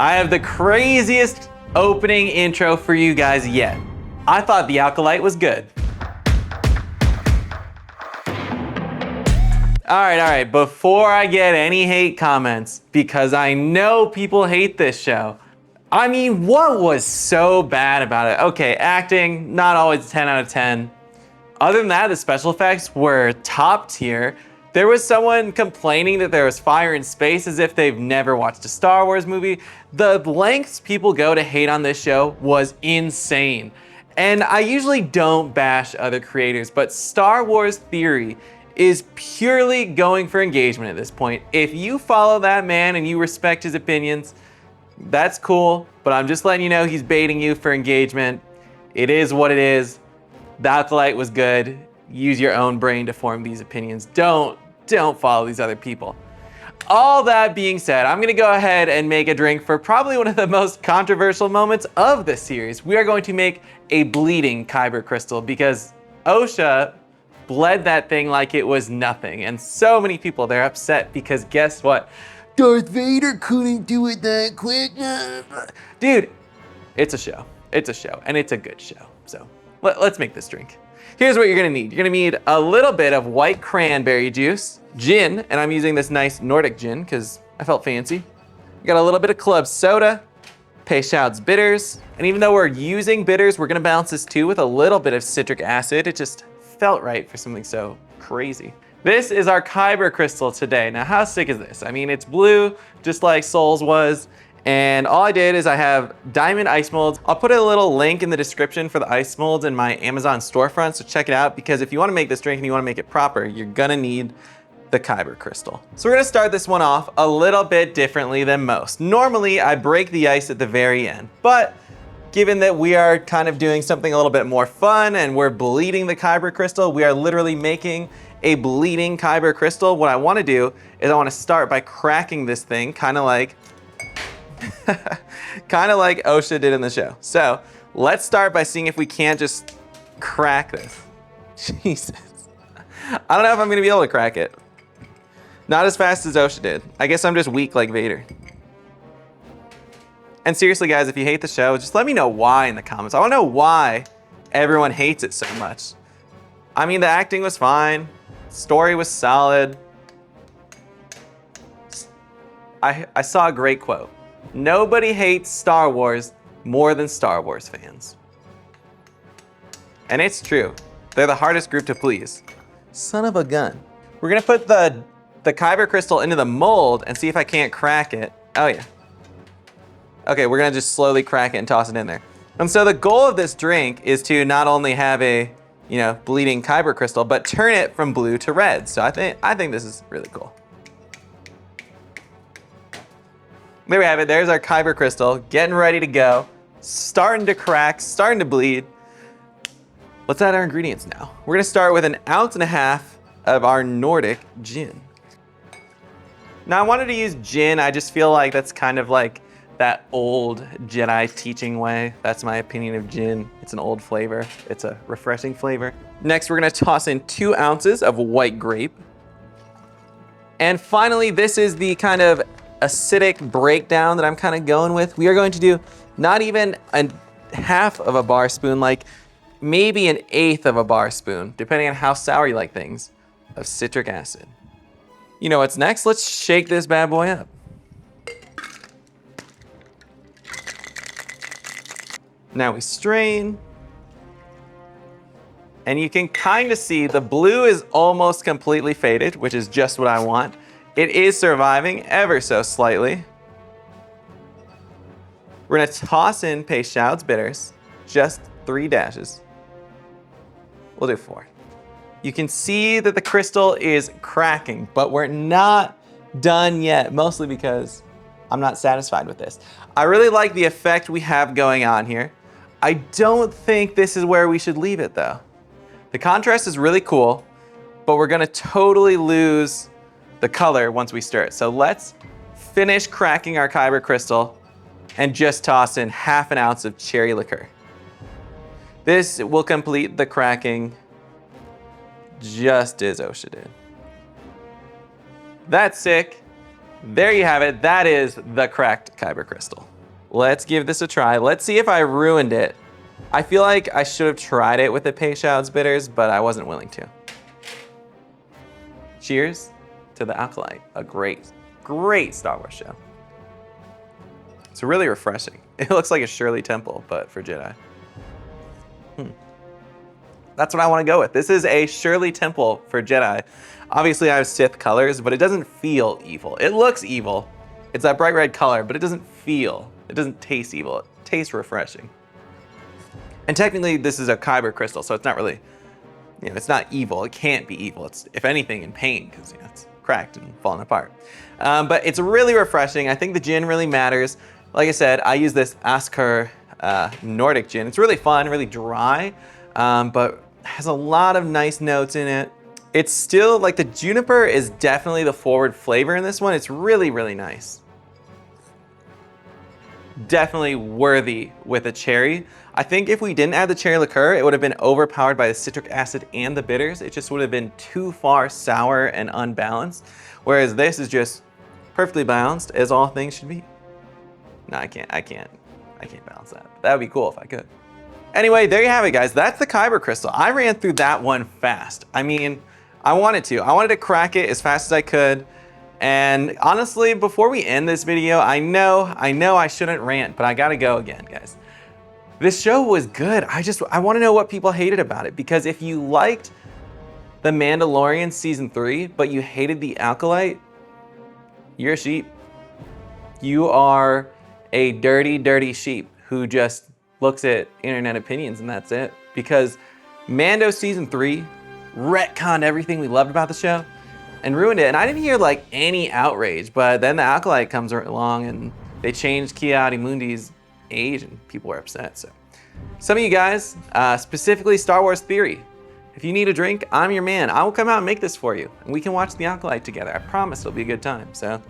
I have the craziest opening intro for you guys yet. I thought the Acolyte was good. All right, before I get any hate comments, because I know people hate this show. I mean, what was so bad about it? Okay, acting, not always 10 out of 10. Other than that, the special effects were top tier. There was someone complaining that there was fire in space as if they've never watched a Star Wars movie. The lengths people go to hate on this show was insane. And I usually don't bash other creators, but Star Wars Theory is purely going for engagement at this point. If you follow that man and you respect his opinions, that's cool, but I'm just letting you know he's baiting you for engagement. It is what it is. The Acolyte was good. Use your own brain to form these opinions. Don't follow these other people. All that being said, I'm gonna go ahead and make a drink for probably one of the most controversial moments of the series. We are going to make a bleeding Kyber Crystal because OSHA bled that thing like it was nothing. And so many people, they're upset because guess what? Darth Vader couldn't do it that quick. Dude, it's a show. It's a show, and it's a good show. So let's make this drink. Here's what you're gonna need. You're gonna need a little bit of white cranberry juice, gin, and I'm using this nice Nordic gin because I felt fancy. You got a little bit of club soda, Peychaud's bitters, and even though we're using bitters, we're gonna balance this too with a little bit of citric acid. It just felt right for something so crazy. This is our Kyber Crystal today. Now, how sick is this? I mean, it's blue, just like Souls was. And all I did is I have diamond ice molds. I'll put a little link in the description for the ice molds in my Amazon storefront, so check it out, because if you wanna make this drink and you wanna make it proper, you're gonna need the Kyber Crystal. So we're gonna start this one off a little bit differently than most. Normally, I break the ice at the very end, but given that we are kind of doing something a little bit more fun and we're bleeding the Kyber Crystal, we are literally making a bleeding Kyber Crystal. What I wanna do is I wanna start by cracking this thing, kinda like OSHA did in the show. So let's start by seeing if we can't just crack this. Jesus. I don't know if I'm gonna be able to crack it. Not as fast as OSHA did. I guess I'm just weak like Vader. And seriously guys, if you hate the show, just let me know why in the comments. I wanna know why everyone hates it so much. I mean, the acting was fine. Story was solid. I saw a great quote. Nobody hates Star Wars more than Star Wars fans. And it's true. They're the hardest group to please. Son of a gun. We're gonna put the Kyber Crystal into the mold and see if I can't crack it. Oh yeah. Okay, we're gonna just slowly crack it and toss it in there. And so the goal of this drink is to not only have a, bleeding Kyber Crystal, but turn it from blue to red. So I think this is really cool. There we have it. There's our Kyber Crystal, getting ready to go, starting to crack, starting to bleed. Let's add our ingredients now. We're gonna start with 1.5 ounces of our Nordic gin. Now I wanted to use gin. I just feel like that's kind of like that old Jedi teaching way. That's my opinion of gin. It's an old flavor. It's a refreshing flavor. Next, we're gonna toss in 2 ounces of white grape. And finally, this is the kind of acidic breakdown that I'm kind of going with. We are going to do not even 1/2 of a bar spoon, like maybe 1/8 of a bar spoon, depending on how sour you like things, of citric acid. You know what's next? Let's shake this bad boy up. Now we strain. And you can kind of see the blue is almost completely faded, which is just what I want. It is surviving ever so slightly. We're gonna toss in Peychaud's bitters, just 3 dashes. We'll do 4. You can see that the crystal is cracking, but we're not done yet, mostly because I'm not satisfied with this. I really like the effect we have going on here. I don't think this is where we should leave it though. The contrast is really cool, but we're gonna totally lose the color once we stir it. So let's finish cracking our Kyber Crystal and just toss in 1/2 ounce of cherry liqueur. This will complete the cracking just as OSHA did. That's sick. There you have it. That is the cracked Kyber Crystal. Let's give this a try. Let's see if I ruined it. I feel like I should have tried it with the Peychaud's bitters, but I wasn't willing to. Cheers to the Acolyte, a great, great Star Wars show. It's really refreshing. It looks like a Shirley Temple, but for Jedi. That's what I want to go with. This is a Shirley Temple for Jedi. Obviously I have Sith colors, but it doesn't feel evil. It looks evil. It's that bright red color, but it doesn't taste evil. It tastes refreshing. And technically this is a Kyber Crystal, so it's not really, it's not evil. It can't be evil. It's, if anything, in pain, because it's cracked and falling apart. But it's really refreshing. I think the gin really matters. Like I said, I use this Asker Nordic gin. It's really fun, really dry, but has a lot of nice notes in it. It's still, like, the juniper is definitely the forward flavor in this one. It's really, really nice. Definitely worthy with a cherry. I think if we didn't add the cherry liqueur, it would have been overpowered by the citric acid and the bitters. It just would have been too far sour and unbalanced. Whereas this is just perfectly balanced, as all things should be. No, I can't balance that. That would be cool if I could. Anyway, there you have it, guys. That's the Kyber Crystal. I ran through that one fast. I mean, I wanted to crack it as fast as I could. And honestly, before we end this video, I know I shouldn't rant, but I gotta go again, guys. This show was good. I wanna know what people hated about it, because if you liked The Mandalorian Season 3, but you hated The Acolyte, you're a sheep. You are a dirty, dirty sheep who just looks at internet opinions and that's it. Because Mando Season 3 retconned everything we loved about the show and ruined it. And I didn't hear like any outrage, but then the Acolyte comes along and they changed Ki-Adi-Mundi's age and people were upset. So some of you guys, specifically Star Wars Theory, if you need a drink, I'm your man. I will come out and make this for you and we can watch the Acolyte together. I promise it'll be a good time. So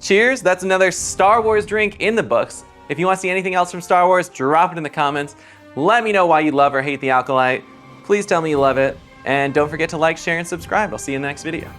cheers, that's another Star Wars drink in the books. If you want to see anything else from Star Wars, drop it in the comments. Let me know why you love or hate the Acolyte. Please tell me you love it. And don't forget to like, share, and subscribe. I'll see you in the next video.